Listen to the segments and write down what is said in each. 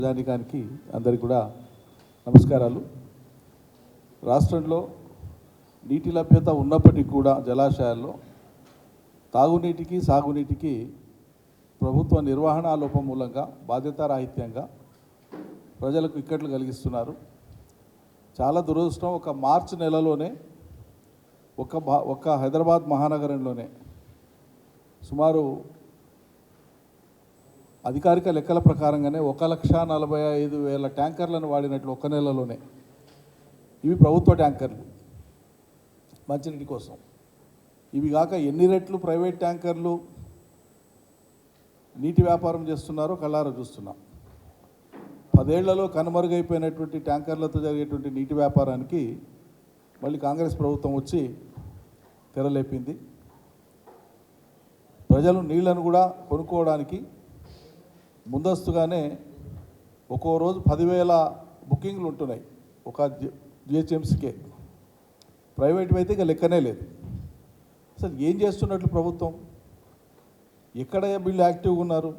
ప్రజానికానికి అందరికీ కూడా నమస్కారాలు. రాష్ట్రంలో నీటి లభ్యత ఉన్నప్పటికీ కూడా జలాశయాల్లో తాగునీటికి సాగునీటికి ప్రభుత్వ నిర్వహణ లోపం మూలంగా బాధ్యతారాహిత్యంగా ప్రజలకు ఇక్కట్లు కలిగిస్తున్నారు. చాలా దురదృష్టం. ఒక మార్చి నెలలోనే ఒక్క హైదరాబాద్ మహానగరంలోనే సుమారు అధికారిక లెక్కల ప్రకారంగానే 1,45,000 ట్యాంకర్లను వాడినట్లు ఒక్క నెలలోనే. ఇవి ప్రభుత్వ ట్యాంకర్లు మంచినీటి కోసం. ఇవి కాక ఎన్ని రెట్లు ప్రైవేట్ ట్యాంకర్లు నీటి వ్యాపారం చేస్తున్నారో కళ్ళారా చూస్తున్నాం. 10 ఏళ్లలో కనుమరుగైపోయినటువంటి ట్యాంకర్లతో జరిగేటువంటి నీటి వ్యాపారానికి మళ్ళీ కాంగ్రెస్ ప్రభుత్వం వచ్చి తెరలేపింది. ప్రజలు నీళ్లను కూడా కొనుక్కోవడానికి ముందస్తుగానే ఒక్కో రోజు 10,000 బుకింగ్లు ఉంటున్నాయి ఒక జిహెచ్ఎంసీకే. ప్రైవేట్ అయితే ఇక లెక్కనే లేదు. అసలు ఏం చేస్తున్నట్లు ప్రభుత్వం? ఎక్కడ వీళ్ళు యాక్టివ్గా ఉన్నారు?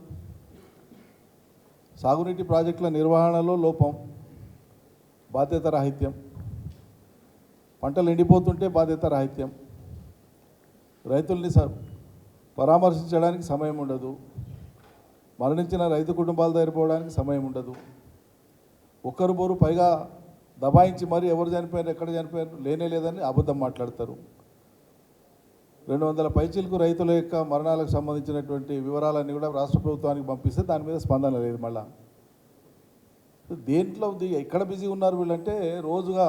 సాగునీటి ప్రాజెక్టుల నిర్వహణలో లోపం, బాధ్యత రాహిత్యం, పంటలు ఎండిపోతుంటే బాధ్యత రాహిత్యం, రైతుల్ని పరామర్శించడానికి సమయం ఉండదు, మరణించిన రైతు కుటుంబాలు దగ్గరపోవడానికి సమయం ఉండదు, ఒక్కరు బోరు పైగా దబాయించి మరి ఎవరు చనిపోయారు ఎక్కడ చనిపోయారు లేనే లేదని అబద్ధం మాట్లాడతారు. 200 పైచీలకు రైతుల యొక్క మరణాలకు సంబంధించినటువంటి వివరాలన్నీ కూడా రాష్ట్ర ప్రభుత్వానికి పంపిస్తే దాని మీద స్పందన లేదు. మళ్ళా దేంట్లో ఎక్కడ బిజీ ఉన్నారు వీళ్ళంటే, రోజుగా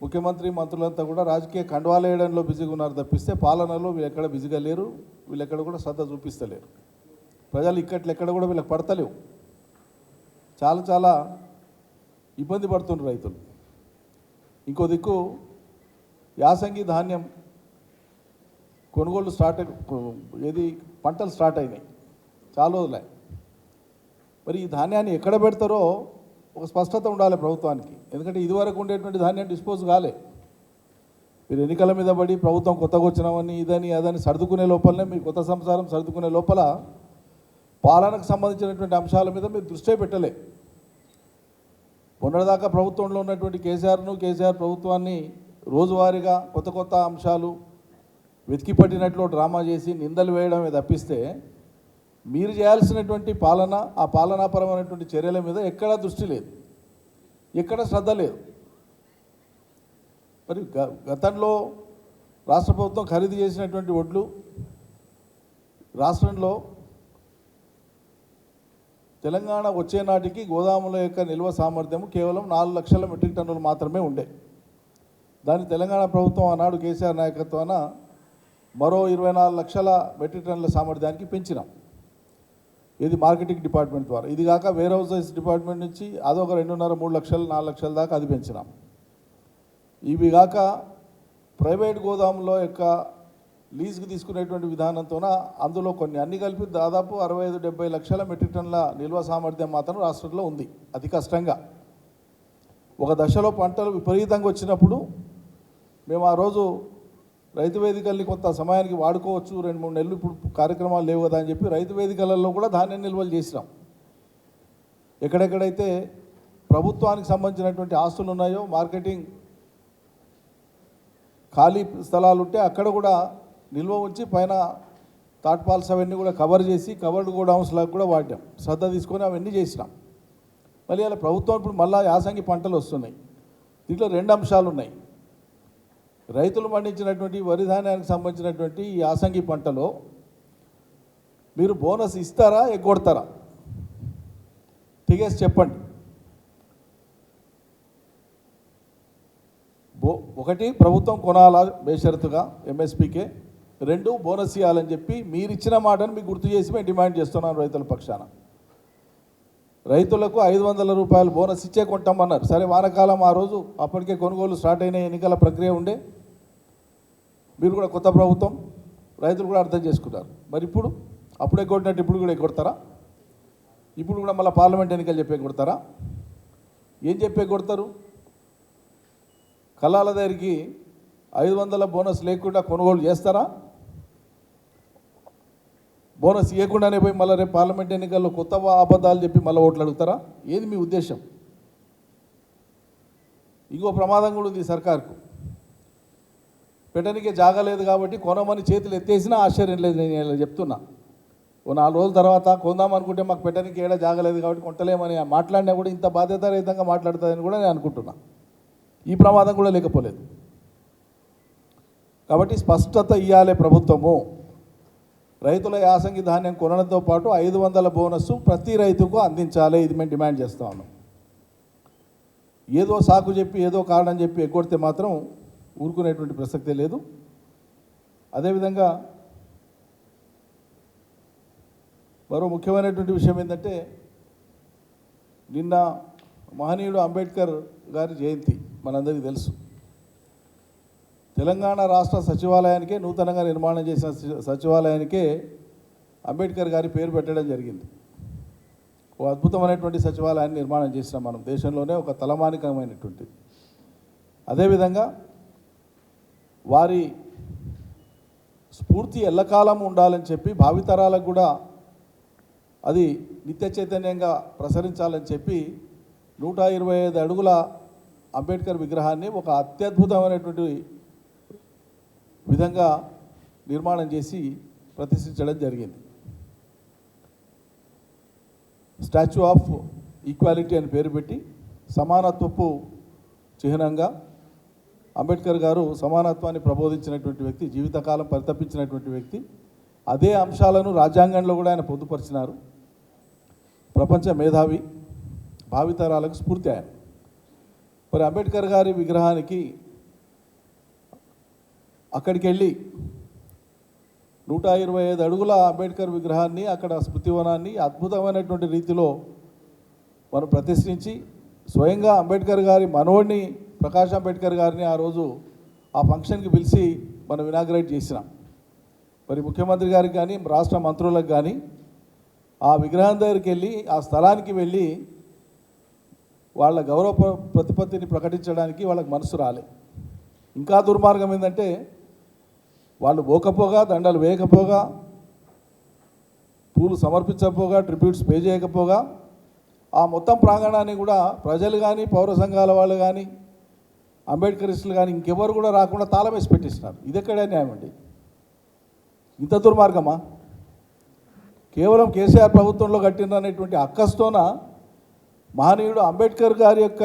ముఖ్యమంత్రి మంత్రులంతా కూడా రాజకీయ కండువాలు వేయడంలో బిజీగా ఉన్నారు తప్పిస్తే పాలనలో వీళ్ళు ఎక్కడ బిజీగా లేరు. వీళ్ళు ఎక్కడ కూడా శ్రద్ధ చూపిస్తలేరు. ప్రజలు ఇక్కట్లు ఎక్కడ కూడా వీళ్ళకి పడతలేవు. చాలా ఇబ్బంది పడుతున్నారు రైతులు. ఇంకో దిక్కు యాసంగి ధాన్యం కొనుగోలు పంటలు స్టార్ట్ అయినాయి చాలా రోజులే. మరి ఈ ధాన్యాన్ని ఎక్కడ పెడతారో ఒక స్పష్టత ఉండాలి ప్రభుత్వానికి. ఎందుకంటే ఇదివరకు ఉండేటువంటి ధాన్యం డిస్పోజ్ కాలే. మీరు ఎన్నికల మీద పడి ప్రభుత్వం కొత్తగా వచ్చినామని ఇదని అదని సర్దుకునే లోపలనే, మీ కొత్త సంసారం సర్దుకునే లోపల పాలనకు సంబంధించినటువంటి అంశాల మీద మీరు దృష్టి పెట్టలే. మొన్నటిదాకా ప్రభుత్వంలో ఉన్నటువంటి కేసీఆర్ ప్రభుత్వాన్ని రోజువారీగా కొత్త అంశాలు వెతికి పట్టినట్లు డ్రామా చేసి నిందలు వేయడమే తప్పిస్తే మీరు చేయాల్సినటువంటి పాలన, ఆ పాలనాపరమైనటువంటి చర్యల మీద ఎక్కడా దృష్టి లేదు, ఎక్కడ శ్రద్ధ లేదు. మరి గతంలో రాష్ట్ర ప్రభుత్వం ఖరీదు చేసినటువంటి వడ్లు రాష్ట్రంలో తెలంగాణ వచ్చే నాటికి గోదాముల యొక్క నిల్వ సామర్థ్యం కేవలం 4 లక్షల మెట్రిక్ టన్నులు మాత్రమే ఉండే. దాన్ని తెలంగాణ ప్రభుత్వం ఆనాడు కేసీఆర్ నాయకత్వాన మరో 24 లక్షల మెట్రిక్ టన్నుల సామర్థ్యానికి పెంచినాం. ఇది మార్కెటింగ్ డిపార్ట్మెంట్ ద్వారా. ఇది కాక వేర్ హౌసెస్ డిపార్ట్మెంట్ నుంచి అదొక 2.5-3 లక్షలు 4 లక్షల దాకా అది పెంచినాం. ఇవి కాక ప్రైవేట్ గోదాముల యొక్క లీజుకు తీసుకునేటువంటి విధానంతోన అందులో కొన్ని అన్ని కలిపి దాదాపు 65-70 లక్షల మెట్రిక్ టన్నుల నిల్వ సామర్థ్యం మాత్రం రాష్ట్రంలో ఉంది. అతి కష్టంగా ఒక దశలో పంటలు విపరీతంగా వచ్చినప్పుడు మేము ఆ రోజు రైతు వేదికల్ని కొంత సమయానికి వాడుకోవచ్చు, 2-3 నెలలు ఇప్పుడు కార్యక్రమాలు లేవు కదా అని చెప్పి రైతు వేదికలలో కూడా ధాన్యం నిల్వలు చేసినాం. ఎక్కడెక్కడైతే ప్రభుత్వానికి సంబంధించినటువంటి ఆస్తులు ఉన్నాయో, మార్కెటింగ్ ఖాళీ స్థలాలు ఉంటే అక్కడ కూడా నిల్వ ఉంచి పైన తాట్పాల్స్ అవన్నీ కూడా కవర్ చేసి కవర్డ్ గోడౌన్స్ లాగా కూడా వాడాం. శ్రద్ధ తీసుకొని అవన్నీ చేసినాం. మళ్ళీ అలా ప్రభుత్వం ఇప్పుడు మళ్ళీ యాసంగి పంటలు వస్తున్నాయి. దీంట్లో 2 అంశాలు ఉన్నాయి. రైతులు పండించినటువంటి వరి ధాన్యానికి సంబంధించినటువంటి ఈ యాసంగి పంటలో మీరు బోనస్ ఇస్తారా ఎగ్గొడతారా? తెగేసి చెప్పండి. ఒకటి, ప్రభుత్వం కొనాలా బేషరతుగా ఎంఎస్పీకే. 2, బోనస్ ఇవ్వాలని చెప్పి మీరు ఇచ్చిన మాటను మీకు గుర్తు చేసి మేము డిమాండ్ చేస్తున్నాను రైతుల పక్షాన. రైతులకు 500 రూపాయలు బోనస్ ఇచ్చే కొంటామన్నారు. సరే, వానకాలం ఆ రోజు అప్పటికే కొనుగోలు స్టార్ట్ అయిన ఎన్నికల ప్రక్రియ ఉండే. మీరు కూడా కొత్త ప్రభుత్వం, రైతులు కూడా అర్థం చేసుకున్నారు. మరి ఇప్పుడు అప్పుడే కొట్టినట్టు ఇప్పుడు కూడా ఎగ్గొడతారా? ఇప్పుడు కూడా మళ్ళీ పార్లమెంట్ ఎన్నికలు చెప్పే కొడతారా? ఏం చెప్పే కొడతారు? కళాల దగ్గరికి 500 బోనస్ లేకుండా కొనుగోలు చేస్తారా? బోనస్ ఇవ్వకుండానే పోయి మళ్ళీ రేపు పార్లమెంట్ ఎన్నికల్లో కొత్త అబద్ధాలు చెప్పి మళ్ళీ ఓట్లు అడుగుతారా? ఏది మీ ఉద్దేశం? ఇంకో ప్రమాదం కూడా ఉంది సర్కార్కు. పెట్టడానికే జాగలేదు కాబట్టి కొనమని చేతులు ఎత్తేసినా ఆశ్చర్యం లేదు. నేను ఇలా చెప్తున్నా, ఓ 4 రోజుల తర్వాత కొందాం అనుకుంటే మాకు పెట్టడానికి ఏడా జాగలేదు కాబట్టి కొంటలేమని మాట్లాడినా కూడా ఇంత బాధ్యతారహితంగా మాట్లాడుతుందని కూడా నేను అనుకుంటున్నా. ఈ ప్రమాదం కూడా లేకపోలేదు. కాబట్టి స్పష్టత ఇవ్వాలి ప్రభుత్వము. రైతుల యాసంగి ధాన్యం కొనడంతో పాటు 500 బోనస్ ప్రతి రైతుకు అందించాలి. ఇది మేము డిమాండ్ చేస్తా ఉన్నాం. ఏదో సాకు చెప్పి ఏదో కారణం చెప్పి ఎగ్గొడితే మాత్రం ఊరుకునేటువంటి ప్రసక్తే లేదు. అదేవిధంగా మరో ముఖ్యమైనటువంటి విషయం ఏంటంటే, నిన్న మహనీయుడు అంబేద్కర్ గారి జయంతి మనందరికీ తెలుసు. తెలంగాణ రాష్ట్ర సచివాలయానికే, నూతనంగా నిర్మాణం చేసిన సచివాలయానికే అంబేద్కర్ గారి పేరు పెట్టడం జరిగింది. ఓ అద్భుతమైనటువంటి సచివాలయాన్ని నిర్మాణం చేసినాం మనం, దేశంలోనే ఒక తలమానికమైనటువంటిది. అదేవిధంగా వారి స్ఫూర్తి ఎల్లకాలం ఉండాలని చెప్పి, భావితరాలకు కూడా అది నిత్య చైతన్యంగా ప్రసరించాలని చెప్పి 125 అడుగుల అంబేద్కర్ విగ్రహాన్ని ఒక అత్యద్భుతమైనటువంటి విధంగా నిర్మాణం చేసి ప్రతిష్ఠించడం జరిగింది. స్టాచ్యూ ఆఫ్ ఈక్వాలిటీ అని పేరు పెట్టి, సమానత్వపు చిహ్నంగా అంబేద్కర్ గారు సమానత్వాన్ని ప్రబోధించినటువంటి వ్యక్తి, జీవితకాలం పరితపించినటువంటి వ్యక్తి. అదే అంశాలను రాజ్యాంగంలో కూడా ఆయన పొందుపరిచినారు. ప్రపంచ మేధావి, భావితరాలకు స్ఫూర్తి ఆయన. మరి అంబేద్కర్ గారి విగ్రహానికి అక్కడికి వెళ్ళి 125 అడుగుల అంబేద్కర్ విగ్రహాన్ని, అక్కడ స్మృతివనాన్ని అద్భుతమైనటువంటి రీతిలో మనం ప్రతిష్ఠించి, స్వయంగా అంబేద్కర్ గారి మనోడిని ప్రకాష్ అంబేద్కర్ గారిని ఆ రోజు ఆ ఫంక్షన్కి పిలిచి మనం ఇనాగ్రేట్ చేసినాం. మరి ముఖ్యమంత్రి గారికి కానీ, రాష్ట్ర మంత్రులకు కానీ ఆ విగ్రహం దగ్గరికి వెళ్ళి, ఆ స్థలానికి వెళ్ళి వాళ్ళ గౌరవ ప్రతిపత్తిని ప్రకటించడానికి వాళ్ళకి మనసు రాలే. ఇంకా దుర్మార్గం ఏంటంటే, వాళ్ళు పోకపోగా, దండలు వేయకపోగా, పూలు సమర్పించకపోగా, ట్రిబ్యూట్స్ పే చేయకపోగా ఆ మొత్తం ప్రాంగణాన్ని కూడా ప్రజలు కానీ, పౌర సంఘాల వాళ్ళు కానీ, అంబేద్కరిస్టులు కానీ ఇంకెవరు కూడా రాకుండా తాళం వేసి పెట్టిస్తున్నారు. ఇది ఎక్కడే న్యాయం అండి? ఇంత దుర్మార్గమా? కేవలం కేసీఆర్ ప్రభుత్వంలో కట్టిననేటువంటి అక్కస్తోన మహనీయుడు అంబేద్కర్ గారి యొక్క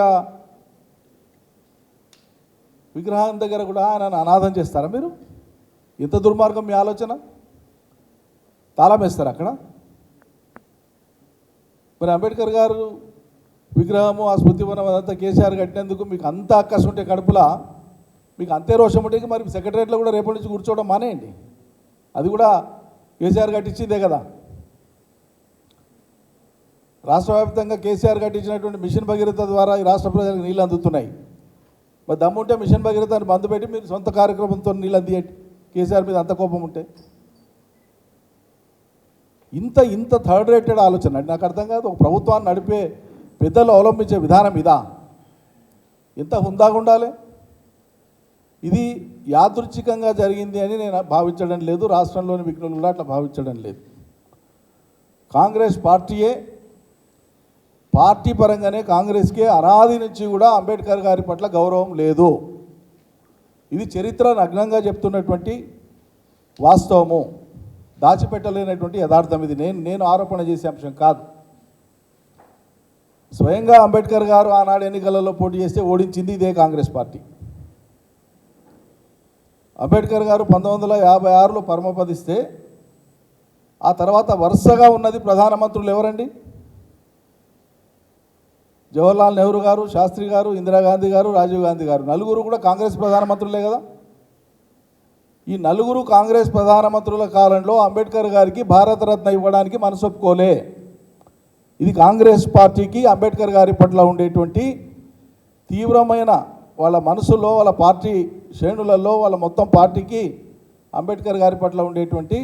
విగ్రహం దగ్గర కూడా ఆయన అనాథం చేస్తారా మీరు? ఇంత దుర్మార్గం మీ ఆలోచన? తాళం వేస్తారు అక్కడ. మరి అంబేద్కర్ గారు విగ్రహము, ఆ స్మృతివనం అదంతా కేసీఆర్ కట్టినందుకు మీకు అంత అక్కసు ఉంటే, కడుపులా మీకు అంతే రోషం ఉంటే మరి సెక్రటరియట్లో కూడా రేపటి నుంచి కూర్చోవడం మానేయండి. అది కూడా కేసీఆర్ కట్టించిందే కదా. రాష్ట్ర వ్యాప్తంగా కేసీఆర్ కట్టించినటువంటి మిషన్ భగీరథ ద్వారా ఈ రాష్ట్ర ప్రజలకు నీళ్ళు అందుతున్నాయి. మరి దమ్ముంటే మిషన్ భగీరథని బంద్ పెట్టి మీరు సొంత కార్యక్రమంతో నీళ్ళు అందియండి, కేసీఆర్ మీద అంత కోపం ఉంటే. ఇంత థర్డ్ రేటెడ్ ఆలోచన అంటే నాకు అర్థం కాదు. ఒక ప్రభుత్వాన్ని నడిపే పెద్దలు అవలంబించే విధానం ఇదా? ఎంత హుందాగా ఉండాలి? ఇది యాదృచ్ఛికంగా జరిగింది అని నేను భావించడం లేదు. రాష్ట్రంలోని విఘ్నులు కూడా అట్లా భావించడం లేదు. కాంగ్రెస్ పార్టీ పరంగానే కాంగ్రెస్కే అనాది నుంచి కూడా అంబేద్కర్ గారి పట్ల గౌరవం లేదు. ఇది చరిత్ర నగ్నంగా చెప్తున్నటువంటి వాస్తవము, దాచిపెట్టలేనటువంటి యథార్థం. ఇది నేను ఆరోపణ చేసే అంశం కాదు. స్వయంగా అంబేద్కర్ గారు ఆనాడు ఎన్నికలలో పోటీ చేస్తే ఓడించింది ఇదే కాంగ్రెస్ పార్టీ. అంబేద్కర్ గారు 1956లో పరమపదిస్తే ఆ తర్వాత వరుసగా ఉన్నది ప్రధానమంత్రులు ఎవరండి? జవహర్లాల్ నెహ్రూ గారు, శాస్త్రి గారు, ఇందిరాగాంధీ గారు, రాజీవ్ గాంధీ గారు, నలుగురు కూడా కాంగ్రెస్ ప్రధానమంత్రులే కదా. ఈ నలుగురు కాంగ్రెస్ ప్రధానమంత్రుల కాలంలో అంబేద్కర్ గారికి భారతరత్న ఇవ్వడానికి మనసొప్పుకోలే. ఇది కాంగ్రెస్ పార్టీకి అంబేద్కర్ గారి పట్ల ఉండేటువంటి తీవ్రమైన వాళ్ళ మనసులో, వాళ్ళ పార్టీ శ్రేణులలో, వాళ్ళ మొత్తం పార్టీకి అంబేద్కర్ గారి పట్ల ఉండేటువంటి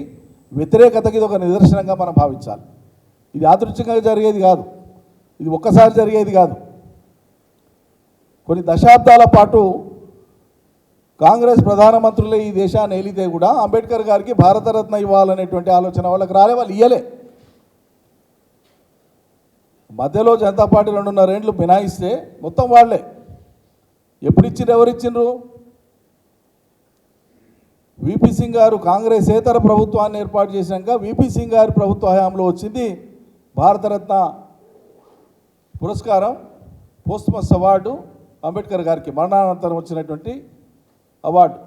వ్యతిరేకతకి ఇది ఒక నిదర్శనంగా మనం భావించాలి. ఇది యాదృచ్ఛికంగా జరిగేది కాదు, ఇది ఒక్కసారి జరిగేది కాదు. కొన్ని దశాబ్దాల పాటు కాంగ్రెస్ ప్రధానమంత్రులే ఈ దేశాన్ని ఏలితే కూడా అంబేద్కర్ గారికి భారతరత్న ఇవ్వాలనేటువంటి ఆలోచన వాళ్ళకి రాలే, వాళ్ళు ఇయ్యలే. మధ్యలో జనతా పార్టీ 2.5 ఏళ్ళు మినాయిస్తే మొత్తం వాళ్ళే. ఎప్పుడు ఇచ్చిండ్రు, ఎవరు ఇచ్చిండ్రు? విపి సింగ్ గారు కాంగ్రెసేతర ప్రభుత్వాన్ని ఏర్పాటు చేసినాక విపి సింగ్ గారి ప్రభుత్వ హయాంలో వచ్చింది భారతరత్న పురస్కారం, పోస్ట్మస్ అవార్డు అంబేద్కర్ గారికి మరణానంతరం వచ్చినటువంటి అవార్డు.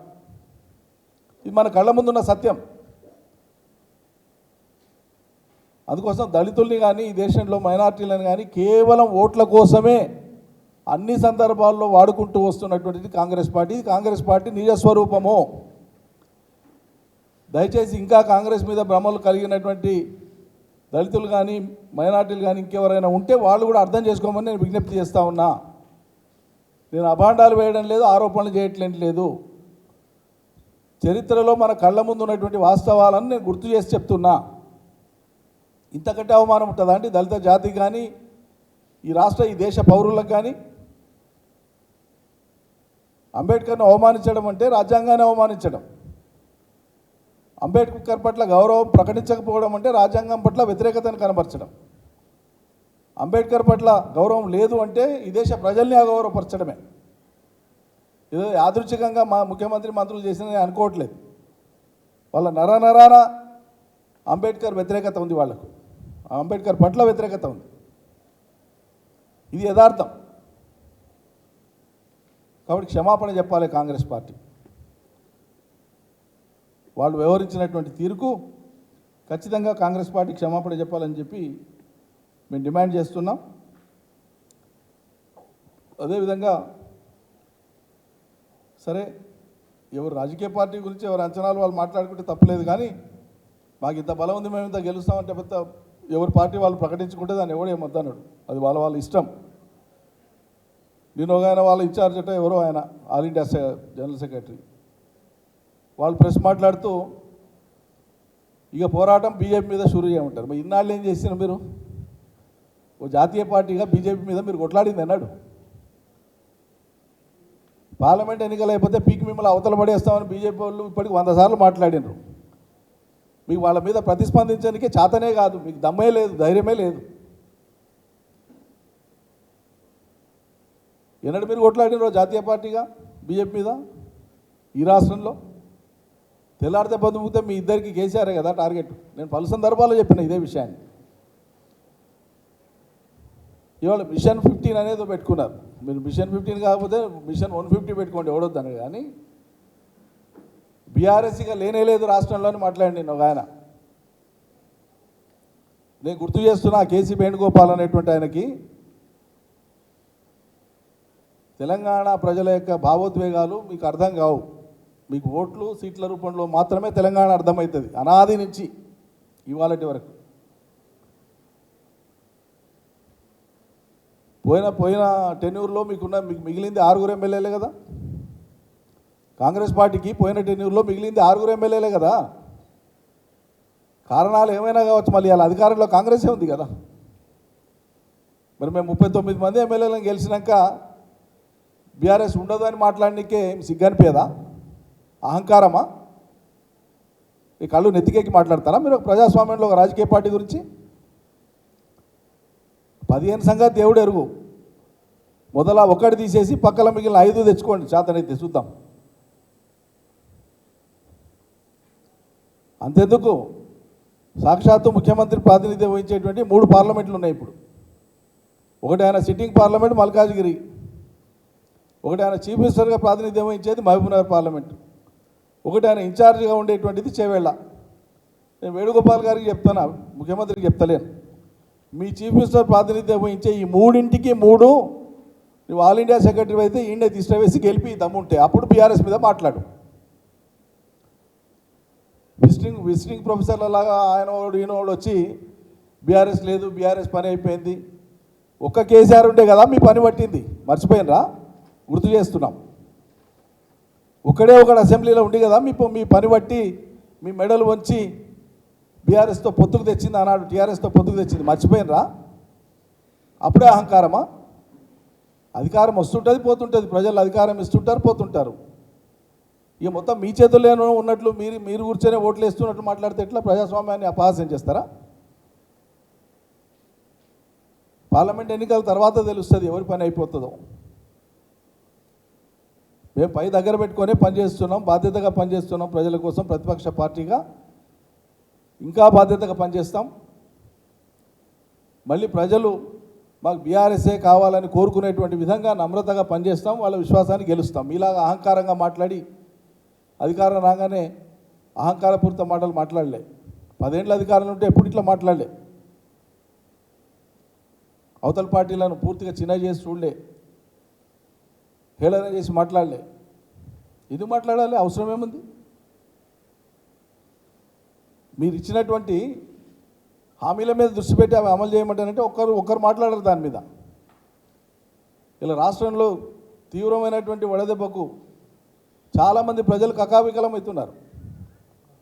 ఇది మన కళ్ళ ముందున్న సత్యం. అందుకోసం దళితుల్ని కానీ ఈ దేశంలో మైనార్టీలను కానీ కేవలం ఓట్ల కోసమే అన్ని సందర్భాల్లో వాడుకుంటూ వస్తున్నటువంటిది కాంగ్రెస్ పార్టీ. కాంగ్రెస్ పార్టీ నిజస్వరూపము. దయచేసి ఇంకా కాంగ్రెస్ మీద భ్రమలు కలిగినటువంటి దళితులు కానీ మైనార్టీలు కానీ ఇంకెవరైనా ఉంటే వాళ్ళు కూడా అర్థం చేసుకోమని నేను విజ్ఞప్తి చేస్తూ ఉన్నా. నేను అభాండాలు వేయడం లేదు, ఆరోపణలు చేయట్లేదు లేదు. చరిత్రలో మన కళ్ళ ముందు ఉన్నటువంటి వాస్తవాలను నేను గుర్తు చేసి చెప్తున్నా. ఇంతకంటే అవమానం ఉంటుందా అండి దళిత జాతికి కానీ ఈ దేశ పౌరులకు కానీ? అంబేద్కర్ను అవమానించడం అంటే రాజ్యాంగాన్ని అవమానించడం. అంబేద్కర్ పట్ల గౌరవం ప్రకటించకపోవడం అంటే రాజ్యాంగం పట్ల వ్యతిరేకతను కనబరచడం. అంబేద్కర్ పట్ల గౌరవం లేదు అంటే ఈ దేశ ప్రజల్ని అగౌరవపరచడమే. ఏదో యాదృచ్ఛికంగా మా ముఖ్యమంత్రి మంత్రులు చేసిందని అనుకోవట్లేదు. వాళ్ళ నరాన అంబేద్కర్ వ్యతిరేకత ఉంది, వాళ్ళకు అంబేద్కర్ పట్ల వ్యతిరేకత ఉంది. ఇది యథార్థం. కాబట్టి క్షమాపణ చెప్పాలి కాంగ్రెస్ పార్టీ. వాళ్ళు వ్యవహరించినటువంటి తీరుకు ఖచ్చితంగా కాంగ్రెస్ పార్టీ క్షమాపణ చెప్పాలని చెప్పి మేము డిమాండ్ చేస్తున్నాం. అదేవిధంగా సరే, ఎవరు రాజకీయ పార్టీ గురించి ఎవరు అంచనాలు వాళ్ళు మాట్లాడుకుంటే తప్పలేదు, కానీ మాకు ఇంత బలం ఉంది, మేము ఇంత గెలుస్తామంటే పెద్ద ఎవరి పార్టీ వాళ్ళు ప్రకటించుకుంటే దాన్ని ఎవడు ఏమొద్దన్నాడు. అది వాళ్ళ ఇష్టం. నేను ఒక ఆయన వాళ్ళ ఇన్ఛార్జ్ అంటే ఎవరో ఆయన ఆల్ ఇండియా జనరల్ సెక్రటరీ, వాళ్ళు ప్రెస్ మాట్లాడుతూ ఇక పోరాటం బీజేపీ మీద షురూ చేయమంటారు. మరి ఇన్నాళ్ళు ఏం చేసినారు మీరు? ఓ జాతీయ పార్టీగా బీజేపీ మీద మీరు కొట్లాడింది అన్నాడు. పార్లమెంట్ ఎన్నికలు అయిపోతే పీకి మిమ్మల్ని అవతల పడేస్తామని బీజేపీ వాళ్ళు ఇప్పటికి 100 సార్లు మాట్లాడినారు. మీకు వాళ్ళ మీద ప్రతిస్పందించడానికి చేతనే కాదు, మీకు దమ్మే లేదు, ధైర్యమే లేదు. ఎన్నడూ మీరు కొట్లాడినరో జాతీయ పార్టీగా బీజేపీ మీద ఈ రాష్ట్రంలో? తెల్లారితే బతుకుతే మీ ఇద్దరికి కేసీఆరే కదా టార్గెట్. నేను పలు సందర్భాల్లో చెప్పిన ఇదే విషయాన్ని. ఇవాళ మిషన్ 15 అనేది పెట్టుకున్నారు. మీరు మిషన్ 15 కాకపోతే మిషన్ 150 పెట్టుకోండి, ఎవడొద్దని. కానీ బీఆర్ఎస్గా లేనే లేదు రాష్ట్రంలోని మాట్లాడి నేను ఒక ఆయన. నేను గుర్తు చేస్తున్నా, కేసీ వేణుగోపాల్ అనేటువంటి ఆయనకి తెలంగాణ ప్రజల యొక్క భావోద్వేగాలు మీకు అర్థం కావు. మీకు ఓట్లు సీట్ల రూపంలో మాత్రమే తెలంగాణ అర్థమవుతుంది, అనాది నుంచి ఇవాళటి వరకు. పోయిన టెన్యూర్లో మీకు మిగిలింది 6 ఎమ్మెల్యేలే కదా. కాంగ్రెస్ పార్టీకి పోయిన టెన్యూర్లో మిగిలింది 6 ఎమ్మెల్యేలే కదా. కారణాలు ఏమైనా కావచ్చు, మళ్ళీ వాళ్ళ అధికారంలో కాంగ్రెసే ఉంది కదా. మరి మేము 39 మంది ఎమ్మెల్యేలను గెలిచినాక బీఆర్ఎస్ ఉండదు అని మాట్లాడడానికే సిగ్గనిపోయేదా? అహంకారమా? ఈ కళ్ళు నెత్తికెక్కి మాట్లాడతారా మీరు ప్రజాస్వామ్యంలో ఒక రాజకీయ పార్టీ గురించి? 15 సంగతి దేవుడు ఎరుగు. మొదల ఒకటి తీసేసి పక్కల మిగిలిన 5 తెచ్చుకోండి, చేతనైతే చూద్దాం. అంతెందుకు, సాక్షాత్తు ముఖ్యమంత్రి ప్రాతినిధ్యం వహించేటువంటి 3 పార్లమెంట్లు ఉన్నాయి ఇప్పుడు. ఒకటి ఆయన సిట్టింగ్ పార్లమెంట్ మల్కాజ్గిరి, ఒకటి ఆయన చీఫ్ మినిస్టర్గా ప్రాతినిధ్యం వహించేది మహబూబ్నగర్ పార్లమెంట్, ఒకటి ఆయన ఇన్ఛార్జిగా ఉండేటువంటిది చేవేళ్ళ. నేను వేణుగోపాల్ గారికి చెప్తాను, ముఖ్యమంత్రికి చెప్తలేను. మీ చీఫ్ మినిస్టర్ ప్రాతినిధ్యం వహించే ఈ 3ంటికి 3 నువ్వు ఆల్ ఇండియా సెక్రటరీ అయితే ఈయనే తీసుకువేసి గెలిపి దమ్ముంటే అప్పుడు బీఆర్ఎస్ మీద మాట్లాడు. విజిటింగ్ ప్రొఫెసర్ల లాగా ఈయనోడు వచ్చి బీఆర్ఎస్ లేదు, బీఆర్ఎస్ పని అయిపోయింది. ఒక్క కేసీఆర్ ఉంటే కదా మీ పని పట్టింది, మర్చిపోయినరా? గుర్తు చేస్తున్నాం. ఒకడు అసెంబ్లీలో ఉండి కదా మీ పని బట్టి మీ మెడలు వంచి బీఆర్ఎస్తో పొత్తుకు తెచ్చింది అన్నాడు, టీఆర్ఎస్తో పొత్తుకు తెచ్చింది, మర్చిపోయినరా? అప్పుడే అహంకారమా? అధికారం వస్తుంటుంది పోతుంటుంది, ప్రజలు అధికారం ఇస్తుంటారు పోతుంటారు. ఇక మొత్తం మీ చేతుల్లోనే ఉన్నట్లు మీరు కూర్చొని ఓట్లు వేస్తున్నట్టు మాట్లాడితే ఎట్లా? ప్రజాస్వామ్యాన్ని అపహాస్యం చేస్తారా? పార్లమెంట్ ఎన్నికల తర్వాత తెలుస్తుంది ఎవరి పని అయిపోతుందో. మేము పై దగ్గర పెట్టుకొని పనిచేస్తున్నాం, బాధ్యతగా పనిచేస్తున్నాం ప్రజల కోసం. ప్రతిపక్ష పార్టీగా ఇంకా బాధ్యతగా పనిచేస్తాం. మళ్ళీ ప్రజలు మాకు బీఆర్ఎస్ఏ కావాలని కోరుకునేటువంటి విధంగా నమ్రతగా పనిచేస్తాం, వాళ్ళ విశ్వాసాన్ని గెలుస్తాం. మీలాగా అహంకారంగా మాట్లాడి అధికారం రాగానే అహంకారపూరిత మాటలు మాట్లాడలే. 10 ఏళ్ళ అధికారంలో ఉంటే ఎప్పుడు ఇట్లా మాట్లాడలే. అవతల పార్టీలను పూర్తిగా చిన్న చేసి చూడలే, హేళన చేసి మాట్లాడలే. ఇది మాట్లాడాలి, అవసరం ఏముంది? మీరు ఇచ్చినటువంటి హామీల మీద దృష్టి పెట్టి అవి అమలు చేయమంటారంటే ఒక్కరు మాట్లాడరు దాని మీద. ఇలా రాష్ట్రంలో తీవ్రమైనటువంటి వడదెబ్బకు చాలామంది ప్రజలు కకావికలం అవుతున్నారు.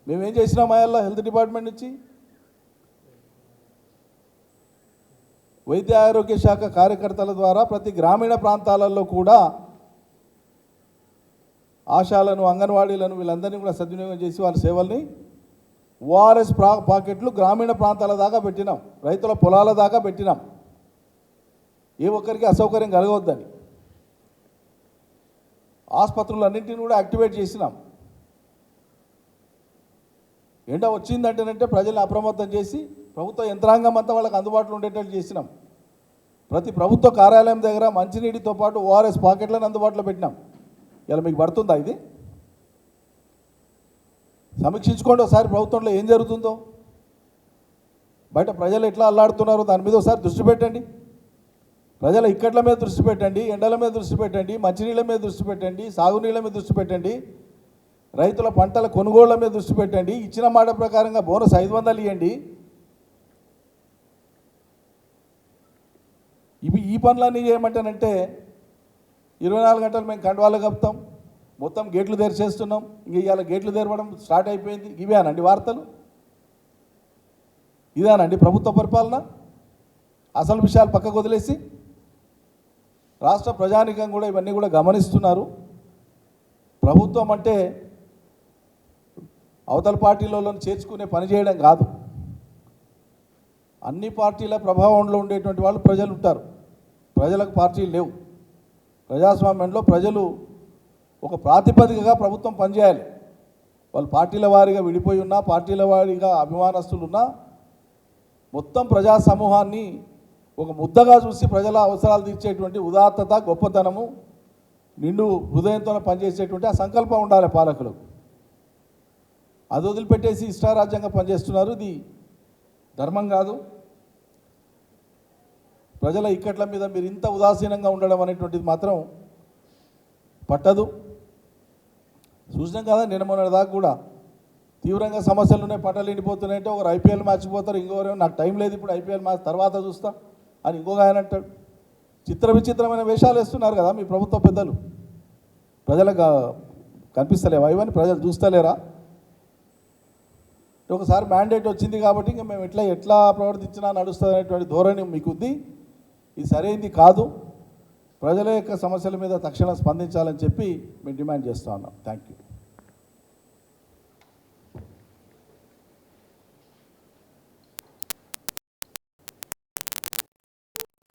మేమేం చేసినాం అయ్యల్లా హెల్త్ డిపార్ట్మెంట్ నుంచి? వైద్య ఆరోగ్య శాఖ కార్యకర్తల ద్వారా ప్రతి గ్రామీణ ప్రాంతాలలో కూడా ఆశాలను, అంగన్వాడీలను వీళ్ళందరినీ కూడా సద్వినియోగం చేసి వాళ్ళ సేవల్ని ఓఆర్ఎస్ పాకెట్లు గ్రామీణ ప్రాంతాల దాకా పెట్టినాం, రైతుల పొలాల దాకా పెట్టినాం. ఏ ఒక్కరికి అసౌకర్యం కలగవద్దని ఆసుపత్రులన్నింటినీ కూడా యాక్టివేట్ చేసినాం. ఎండ వచ్చిందంటేనంటే ప్రజల్ని అప్రమత్తం చేసి ప్రభుత్వ యంత్రాంగం అంతా వాళ్ళకి అందుబాటులో ఉండేటట్టు చేసినాం. ప్రతి ప్రభుత్వ కార్యాలయం దగ్గర మంచినీటితో పాటు ఓఆర్ఎస్ పాకెట్లను అందుబాటులో పెట్టినాం. ఇలా మీకు పడుతుందా? ఇది సమీక్షించుకోండి ఒకసారి, ప్రభుత్వంలో ఏం జరుగుతుందో. బయట ప్రజలు ఎట్లా అల్లాడుతున్నారో దాని మీద ఒకసారి దృష్టి పెట్టండి. ప్రజల ఇక్కట్ల మీద దృష్టి పెట్టండి, ఎండల మీద దృష్టి పెట్టండి, మంచినీళ్ళ మీద దృష్టి పెట్టండి, సాగునీళ్ళ మీద దృష్టి పెట్టండి, రైతుల పంటల కొనుగోళ్ల మీద దృష్టి పెట్టండి. ఇచ్చిన మాట ప్రకారంగా బోనస్ 500 ఇవ్వండి. ఈ పనులన్నీ చేయమంటానంటే 24 గంటలు మేము కండువాలు కప్పుతాం, మొత్తం గేట్లు తెరిచేస్తున్నాం, ఇంక ఇవాళ గేట్లు తెరవడం స్టార్ట్ అయిపోయింది. ఇవేనండి వార్తలు? ఇదేనండి ప్రభుత్వ పరిపాలన? అసలు విషయాలు పక్కకు వదిలేసి రాష్ట్ర ప్రజానికం కూడా ఇవన్నీ కూడా గమనిస్తున్నారు. ప్రభుత్వం అంటే అవతల పార్టీలలో చేర్చుకునే పని చేయడం కాదు. అన్ని పార్టీల ప్రభావంలో ఉండేటువంటి వాళ్ళు ప్రజలు ఉంటారు. ప్రజలకు పార్టీలు లేవు. ప్రజాస్వామ్యంలో ప్రజలు ఒక ప్రాతిపదికగా ప్రభుత్వం పనిచేయాలి. వాళ్ళు పార్టీల వారీగా విడిపోయి ఉన్నా, పార్టీల వారీగా అభిమానస్తులున్నా, మొత్తం ప్రజా సమూహాన్ని ఒక ముద్దగా చూసి ప్రజల అవసరాలు తీర్చేటువంటి ఉదాత్తత, గొప్పతనము, నిండు హృదయంతో పనిచేసేటువంటి ఆ సంకల్పం ఉండాలి పాలకులకు. అది వదిలిపెట్టేసి ఇష్టారాజ్యంగా పనిచేస్తున్నారు. ఇది ధర్మం కాదు. ప్రజల ఇక్కట్ల మీద మీరు ఇంత ఉదాసీనంగా ఉండడం అనేటువంటిది మాత్రం పట్టదు. చూసినాం కదా నిన్న మొన్నటి దాకా కూడా తీవ్రంగా సమస్యలు ఉన్నాయి, పంటలు ఎండిపోతున్నాయంటే ఒకరు ఐపీఎల్ మ్యాచ్ పోతారు, ఇంకొకరు నాకు టైం లేదు ఇప్పుడు ఐపీఎల్ మ్యాచ్ తర్వాత చూస్తా అని ఇంకొక ఆయన అంటాడు. విచిత్రమైన వేషాలు వేస్తున్నారు కదా మీ ప్రభుత్వ పెద్దలు. ప్రజలకు కనిపిస్తలేవా ఇవన్నీ? ప్రజలు చూస్తలేరా? ఒకసారి మ్యాండేట్ వచ్చింది కాబట్టి ఇంకా మేము ఎట్లా ప్రవర్తించినా నడుస్తుంది అనేటువంటి ధోరణి మీకుంది. ఇది సరైనది కాదు. ప్రజల యొక్క సమస్యల మీద తక్షణం స్పందించాలని చెప్పి మేము డిమాండ్ చేస్తూ ఉన్నాం. Thank you.